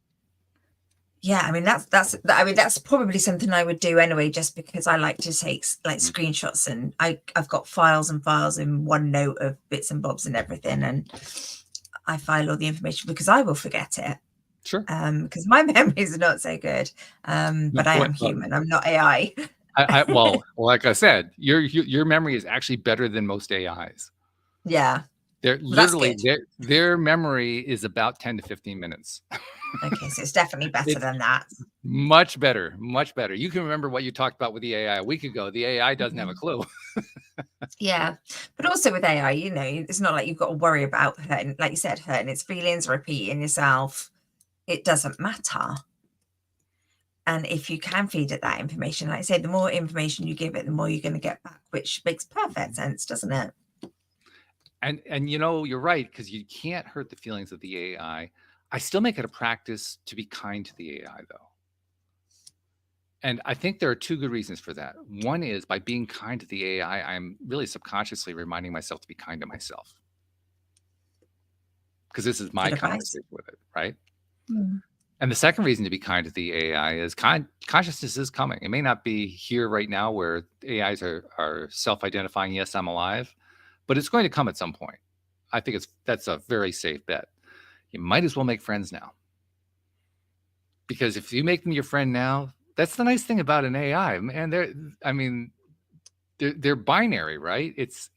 Yeah, I mean that's probably something I would do anyway, just because I like to take like screenshots, and I've got files and files in OneNote of bits and bobs and everything, and I file all the information because I will forget it. Sure. Because my memory is not so good. But I am human. I'm not AI. Well, like I said, your memory is actually better than most AIs. Yeah. They're literally their memory is about 10 to 15 minutes. Okay, so it's definitely better than that. Much better, much better. You can remember what you talked about with the AI a week ago. The AI doesn't have a clue. Yeah, but also with AI, you know, it's not like you've got to worry about hurting, like you said, hurting its feelings, repeating yourself. It doesn't matter. And if you can feed it that information, like I say, the more information you give it, the more you're going to get back, which makes perfect sense, doesn't it? And you know, you're right, because you can't hurt the feelings of the AI. I still make it a practice to be kind to the AI, though. And I think there are two good reasons for that. One is by being kind to the AI, I'm really subconsciously reminding myself to be kind to myself. Because this is my conversation with it, right? Mm. And the second reason to be kind to the AI is consciousness is coming. It may not be here right now where AIs are self-identifying, yes, I'm alive, but it's going to come at some point. I think that's a very safe bet. You might as well make friends now. Because if you make them your friend now, that's the nice thing about an AI. And they're binary, right? It's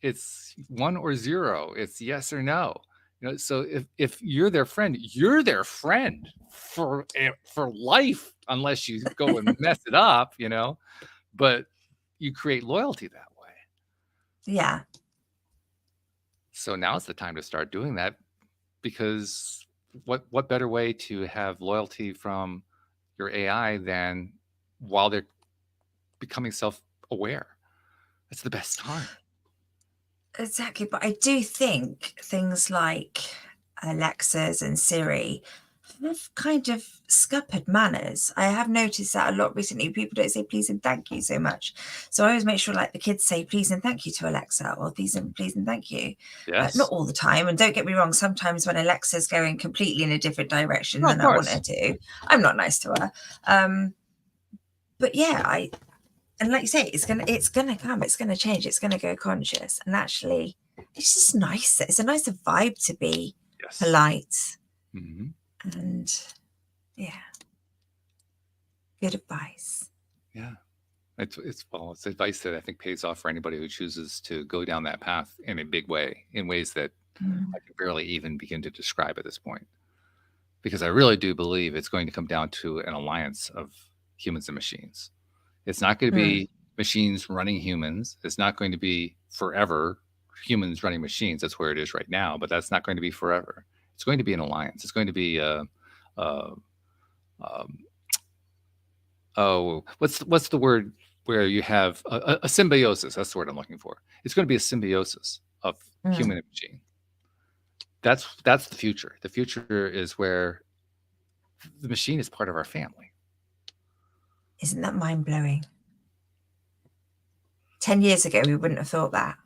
1 or 0. It's yes or no. You know, so if you're their friend for life, unless you go and mess it up, you know. But you create loyalty that way. Yeah. So now's the time to start doing that, because what better way to have loyalty from your AI than while they're becoming self-aware? It's the best time. Exactly. But I do think things like Alexas and Siri have kind of scuppered manners. I have noticed that a lot recently. People don't say please and thank you so much. So I always make sure like the kids say please and thank you to Alexa, or please and thank you. Yes. Not all the time. And don't get me wrong, sometimes when Alexa's going completely in a different direction than I want her to, I'm not nice to her. But yeah, and like you say, it's gonna come, it's gonna change, it's gonna go conscious. And actually, it's just nice. It's a nicer vibe to be polite. Mm-hmm. And yeah, good advice. Yeah, it's advice that I think pays off for anybody who chooses to go down that path in a big way, in ways that I can barely even begin to describe at this point. Because I really do believe it's going to come down to an alliance of humans and machines. It's not going to be machines running humans. It's not going to be forever humans running machines. That's where it is right now, but that's not going to be forever. It's going to be an alliance. It's going to be what's the word where you have a symbiosis? That's the word I'm looking for. It's going to be a symbiosis of human and machine. That's the future. The future is where the machine is part of our family. Isn't that mind-blowing? 10 years ago, we wouldn't have thought that.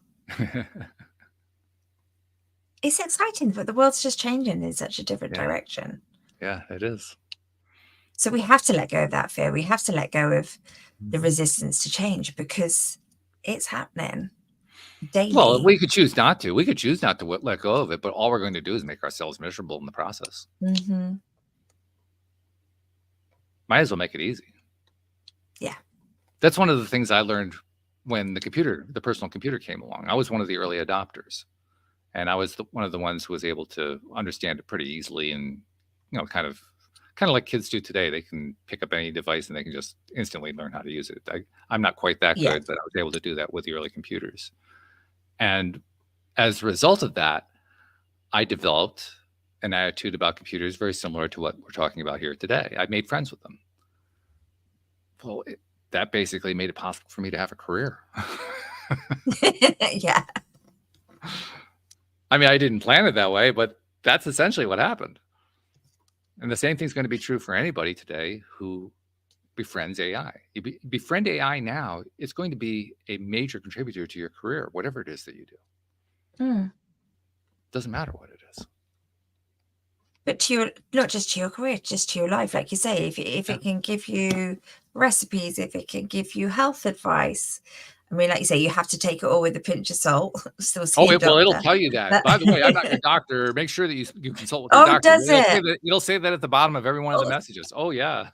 It's exciting, but the world's just changing in such a different direction. Yeah, it is. So we have to let go of that fear. We have to let go of the resistance to change, because it's happening daily. Well, we could choose not to. We could choose not to let go of it, but all we're going to do is make ourselves miserable in the process. Might as well make it easy. Yeah. That's one of the things I learned when the personal computer came along. I was one of the early adopters, and I was one of the ones who was able to understand it pretty easily, and kind of like kids do today. They can pick up any device and they can just instantly learn how to use it. I'm not quite that good, but I was able to do that with the early computers. And as a result of that, I developed an attitude about computers very similar to what we're talking about here today. I made friends with them. Well, that basically made it possible for me to have a career. Yeah. I mean, I didn't plan it that way, but that's essentially what happened. And the same thing's going to be true for anybody today who befriends AI. You befriend AI now, it's going to be a major contributor to your career, whatever it is that you do. Mm. Doesn't matter what it is. But to your, not just to your career, just to your life, like you say, if it can give you recipes, if it can give you health advice, I mean, like you say, you have to take it all with a pinch of salt. Still see a Well, it'll doctor. tell you that. By the way, I'm not your doctor. Make sure that you consult with your Oh, doctor. does it? It'll say that at the bottom of every one of the Oh, messages. Oh, yeah.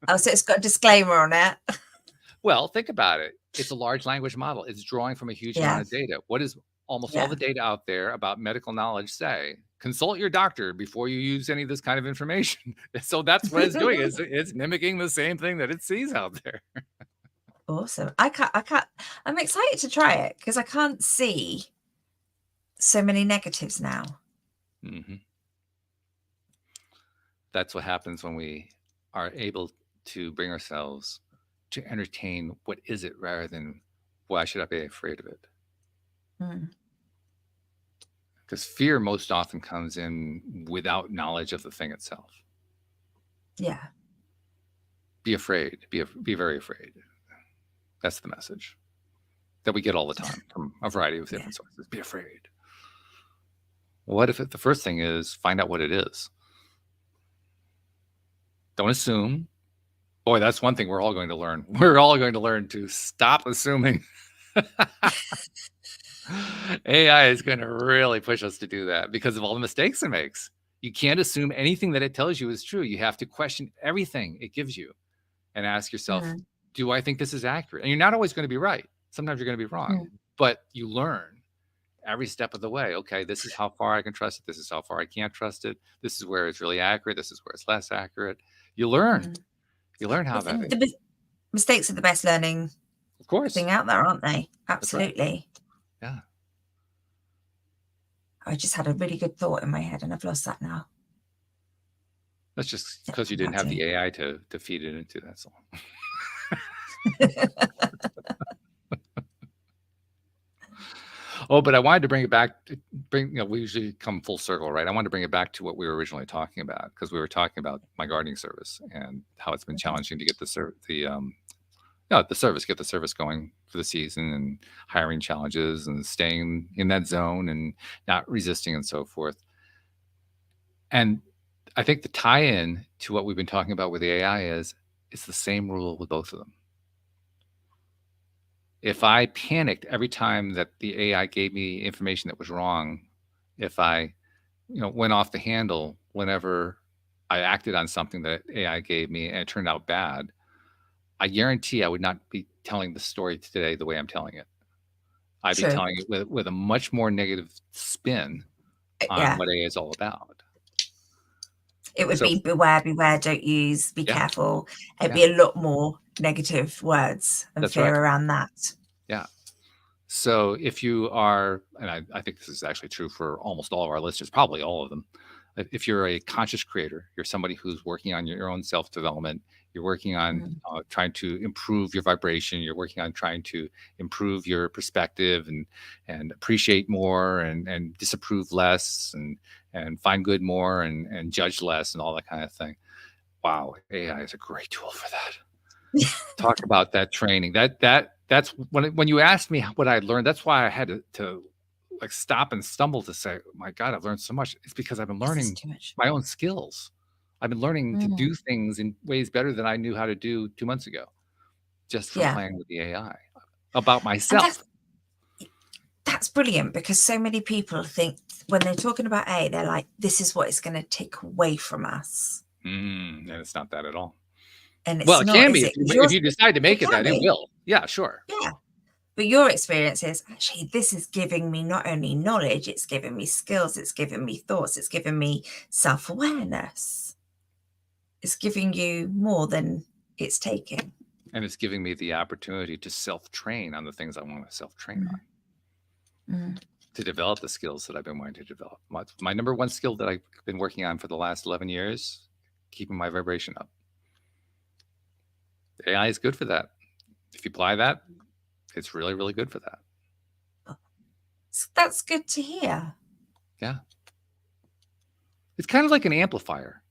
oh, so it's got a disclaimer on it. Well, think about it. It's a large language model. It's drawing from a huge Yeah. amount of data. What does almost all Yeah. the data out there about medical knowledge say? Consult your doctor before you use any of this kind of information. So that's what it's doing. It's mimicking the same thing that it sees out there. Awesome. I'm excited to try it because I can't see so many negatives now. Mm-hmm. That's what happens when we are able to bring ourselves to entertain what is it rather than why should I be afraid of it? Because fear most often comes in without knowledge of the thing itself. Yeah. Be afraid. Be very afraid. That's the message that we get all the time from a variety of different sources. Be afraid. What if the first thing is find out what it is? Don't assume. Boy, that's one thing we're all going to learn. We're all going to learn to stop assuming. AI is going to really push us to do that because of all the mistakes it makes. You can't assume anything that it tells you is true. You have to question everything it gives you and ask yourself, do I think this is accurate? And you're not always going to be right. Sometimes you're going to be wrong, but you learn every step of the way. Okay, this is how far I can trust it. This is how far I can't trust it. This is where it's really accurate. This is where it's less accurate. You learn. You learn how that is. Mistakes are the best learning of course thing out there, aren't they? Absolutely. Right. Yeah. I just had a really good thought in my head and I've lost that now. That's just because you didn't have the AI to feed it into, that's all. Oh, but I wanted to bring it back. We usually come full circle, right? I wanted to bring it back to what we were originally talking about because we were talking about my gardening service and how it's been challenging to get the service going for the season, and hiring challenges and staying in that zone and not resisting and so forth. And I think the tie-in to what we've been talking about with the AI is it's the same rule with both of them. If I panicked every time that the AI gave me information that was wrong, if I, went off the handle whenever I acted on something that AI gave me and it turned out bad, I guarantee I would not be telling the story today the way I'm telling it. I'd be telling it with a much more negative spin on what AI is all about. It would be beware, don't use, be careful. It'd be a lot more negative words and fear around that. Yeah. So if you are, and I think this is actually true for almost all of our listeners, probably all of them, if you're a conscious creator, you're somebody who's working on your own self-development, you're working on trying to improve your vibration, you're working on trying to improve your perspective and appreciate more and disapprove less and find good more and judge less and all that kind of thing. Wow, AI is a great tool for that. Talk about that training. That's when you asked me what I learned, that's why I had to like stop and stumble to say, my God, I've learned so much. It's because I've been learning my own skills. I've been learning to do things in ways better than I knew how to do 2 months ago, just from playing with the AI about myself. That's brilliant because so many people think when they're talking about AI, they're like, this is what it's going to take away from us. And it's not that at all. And it's not, can be. If you decide to make it that, it will. Yeah, sure. Yeah. But your experience is actually, this is giving me not only knowledge, it's giving me skills, it's giving me thoughts, it's giving me self-awareness. It's giving you more than it's taking. And it's giving me the opportunity to self-train on the things I want to self-train on. To develop the skills that I've been wanting to develop. My number one skill that I've been working on for the last 11 years, keeping my vibration up. AI is good for that. If you apply that, it's really, really good for that. So that's good to hear. Yeah. It's kind of like an amplifier,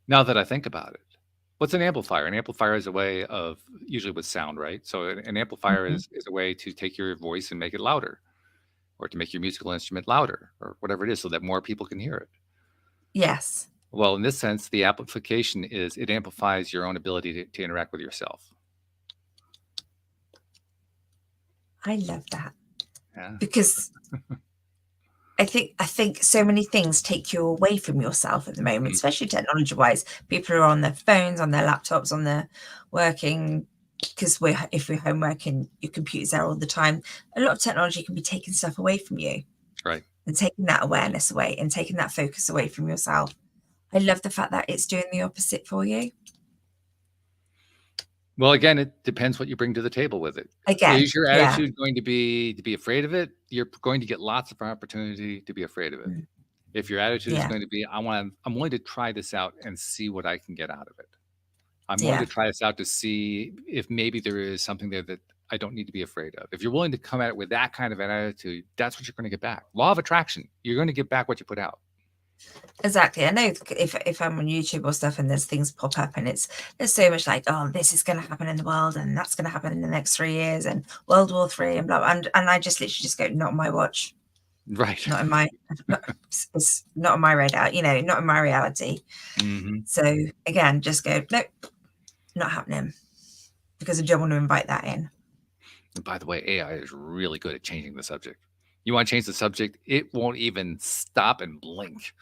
now that I think about it. What's an amplifier? An amplifier is a way of, usually with sound, right? So an amplifier Mhm. is a way to take your voice and make it louder, or to make your musical instrument louder, or whatever it is, so that more people can hear it. Yes. Well, in this sense, the amplification is it amplifies your own ability to interact with yourself. I love that Yeah. because I think so many things take you away from yourself at the moment, Mm, especially technology wise. People are on their phones, on their laptops, on their working, because if we're home working, your computer's there all the time. A lot of technology can be taking stuff away from you right. and taking that awareness away and taking that focus away from yourself. I love the fact that it's doing the opposite for you. Well, again, it depends what you bring to the table with it. Again, Is your yeah. attitude going to be afraid of it? You're going to get lots of opportunity to be afraid of it. Mm. If your attitude is Yeah. going to be, I'm willing to try this out and see what I can get out of it. I'm willing Yeah. to try this out to see if maybe there is something there that I don't need to be afraid of. If you're willing to come at it with that kind of an attitude, that's what you're going to get back. Law of attraction. You're going to get back what you put out. Exactly. I know if I'm on YouTube or stuff and there's things pop up and there's so much like, oh, this is going to happen in the world and that's going to happen in the next 3 years and World War III and blah, blah, and I just literally just go, not on my watch, Right. not in my, it's not on my radar, not in my reality. Mm-hmm. So again, just go, nope, not happening, because I don't want to invite that in. And by the way, AI is really good at changing the subject. You want to change the subject, it won't even stop and blink.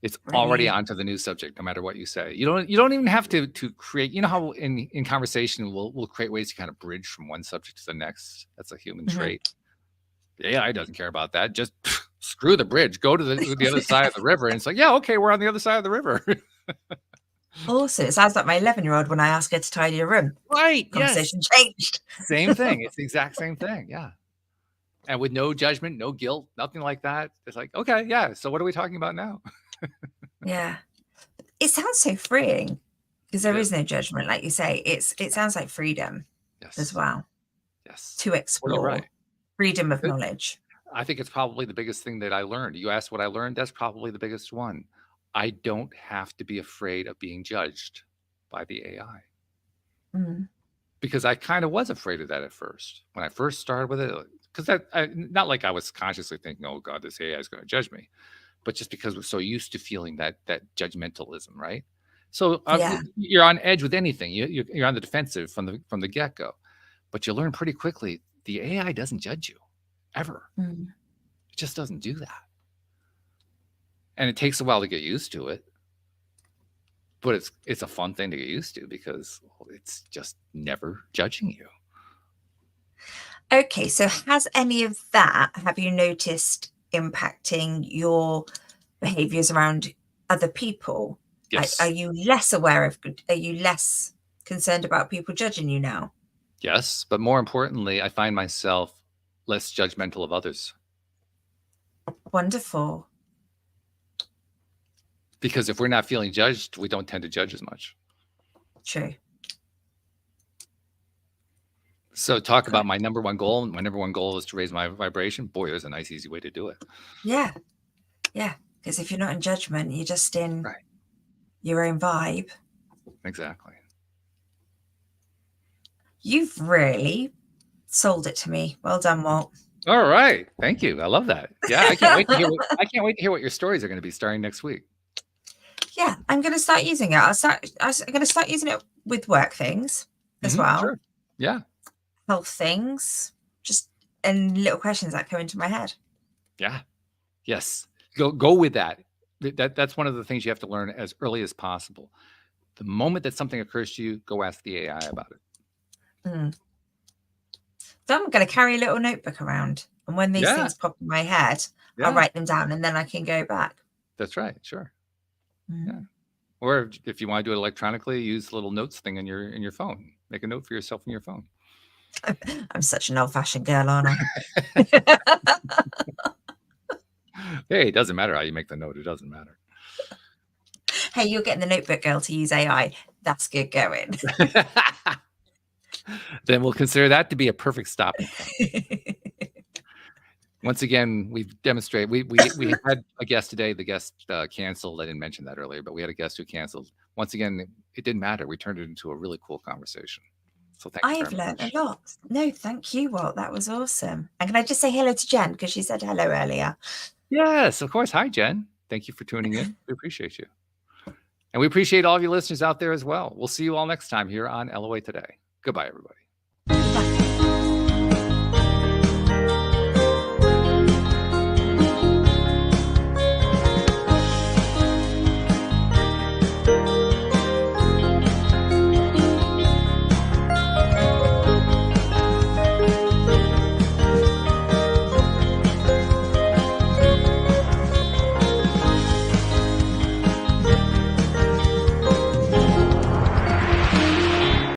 It's already Brilliant. onto the new subject, no matter what you say. You don't even have to create. You know how in conversation we'll create ways to kind of bridge from one subject to the next. That's a human trait. The AI doesn't care about that. Just screw the bridge. Go to the other side of the river, and it's like, yeah, okay, we're on the other side of the river. Also, it sounds like my 11-year-old when I ask her to tidy a room. Right? Conversation changed. Same thing. It's the exact same thing. Yeah. And with no judgment, no guilt, nothing like that. It's like, okay, yeah. So what are we talking about now? Yeah. It sounds so freeing because there It is is. no judgment, like you say. It sounds like freedom as Yes. well Yes. to Well, you're explore, right. freedom of knowledge. I think it's probably the biggest thing that I learned. You asked what I learned. That's probably the biggest one. I don't have to be afraid of being judged by the AI, Mm. because I kind of was afraid of that at first when I first started with it. Because not like I was consciously thinking, "Oh God, this AI is going to judge me," but just because we're so used to feeling that judgmentalism, right? So Yeah. you're on edge with anything. You're on the defensive from the get go, but you learn pretty quickly the AI doesn't judge you ever. Mm. It just doesn't do that. And it takes a while to get used to it, but it's a fun thing to get used to because it's just never judging you. Okay, so has any of that, have you noticed, impacting your behaviors around other people? Yes. Are you less aware of, are you less concerned about people judging you now? Yes, but more importantly, I find myself less judgmental of others, Wonderful. because if we're not feeling judged, we don't tend to judge as much. True. So talk about my number one goal. My number one goal is to raise my vibration. Boy, there's a nice, easy way to do it. Yeah. Yeah. Because if you're not in judgment, you're just in Right. your own vibe. Exactly. You've really sold it to me. Well done, Walt. All right. Thank you. I love that. Yeah, I can't wait to hear what your stories are going to be starting next week. Yeah, I'm going to start using it. I'm going to start using it with work things as well. Sure. Yeah. Health things, just and little questions that come into my head. Yeah. Yes. Go with that. That's one of the things you have to learn as early as possible. The moment that something occurs to you, go ask the AI about it. Mm. So I'm going to carry a little notebook around, and when these things pop in my head, I'll write them down, and then I can go back. That's right. Sure. Mm. Yeah. Or if you want to do it electronically, use the little notes thing in your phone. Make a note for yourself in your phone. I'm such an old-fashioned girl, aren't I? Hey, it doesn't matter how you make the note. It doesn't matter. Hey, you're getting the notebook girl to use AI. That's good going. Then we'll consider that to be a perfect stopping point. Once again, we've demonstrated. We had a guest today. The guest canceled. I didn't mention that earlier, but we had a guest who canceled. once again, it didn't matter. We turned it into a really cool conversation. So thank you I've very learned much. a lot. No, thank you, Walt. That was awesome. And can I just say hello to Jen, because she said hello earlier. Yes, of course. Hi, Jen. Thank you for tuning in. We appreciate you. And we appreciate all of you listeners out there as well. We'll see you all next time here on LOA Today. Goodbye, everybody. Bye.